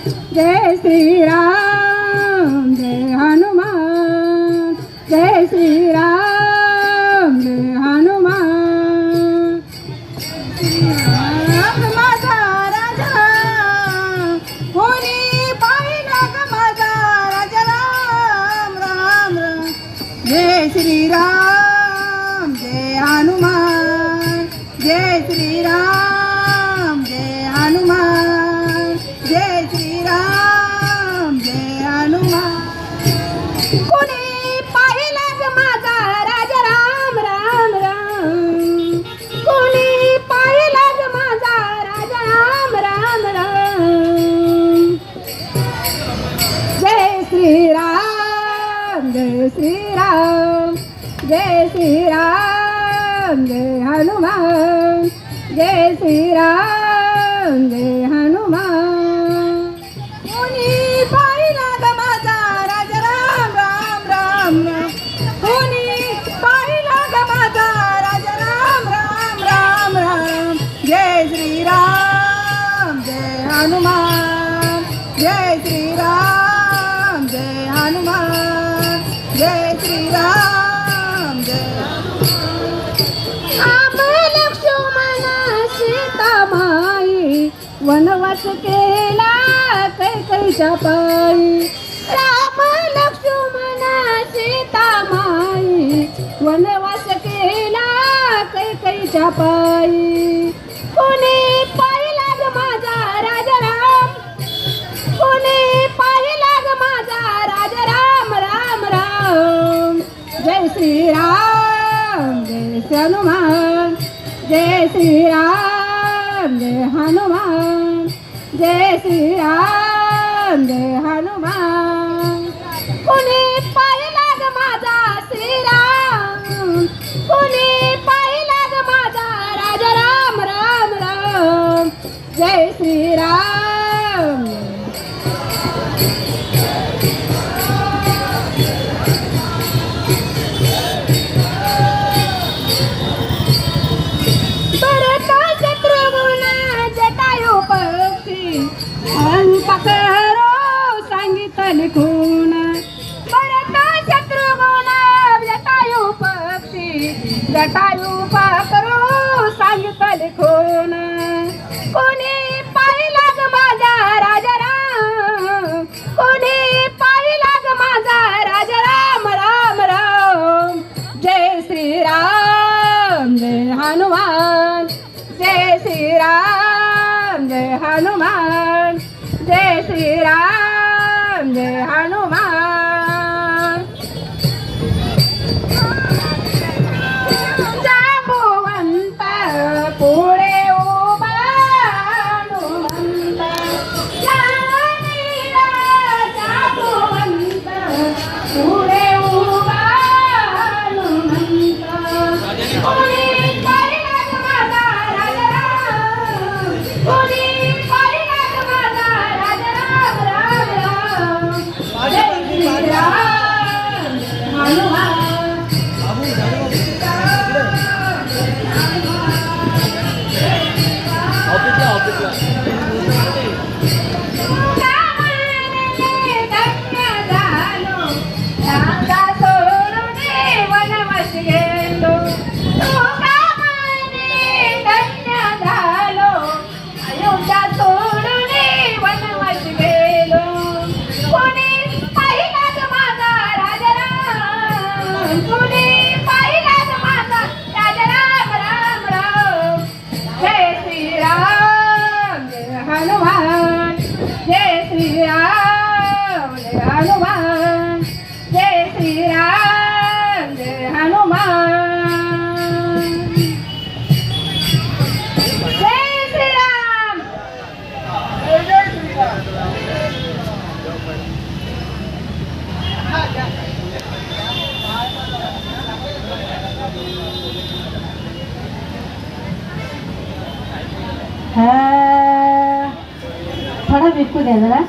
जय श्री राम जय हनुमान जय श्री राम जय हनुमान माझा राजा कोणी पाहिला ग माझा राजा राम राम राम जय श्री राम जय हनुमान जय श्री राम जय हनुमान जय श्री राम जय हनुमान कोणी पाहिला ग माझा राजा राम राम राम कोणी पाहिला ग माझा राजा राम राम राम जय श्री राम जय श्री राम जय श्री राम जय हनुमान जय श्री राम जय हनुमान कोणी पाहिला ग माझा राजा राम राम राम राम कोणी पाहिला ग माझा राजा राम राम राम राम जय श्री राम जय हनुमान जय श्री राम जय हनुमान जय श्री राम जय आप लक्ष्मण सीता माई वनवास केला कैकईच्या पायी राम लक्ष्मण सीता माई वनवास केला कैकईच्या पायी कोणी पाहिला ग माझा राजा राम कोणी पाहिला ग माझा राजा राम राम राम जय श्री राम जय श्री हनुमान जय श्री राम जय हनुमान जय श्री राम जय हनुमान कोणी पाहिला ग माझा श्रीराम कोणी पाहिला ग माझा राजा राम राम राम जय श्री राम पकरो सांगितलं लिखून परत शत्रुघ्न जटायू पक्षी जटायू पकरो सांगितलं लिखून कोणी पाहिला ग माझा राजा राम कोणी पाहिला ग माझा राजा राम राम राम जय श्री राम जय हनुमान जय श्री राम जय हनुमान जय श्री राम जय हनुमान जांबुवंत पुढे उभा हनुमंत जाणीला जांबुवंत पुढे उभा हनुमंत कोणी पाहिला ग माझा राजा राम कोणी हनुमान जय श्री राम जय हनुमान जय श्री राम जय हनुमान जय श्री राम जय श्री थोडा विकू द्या जरा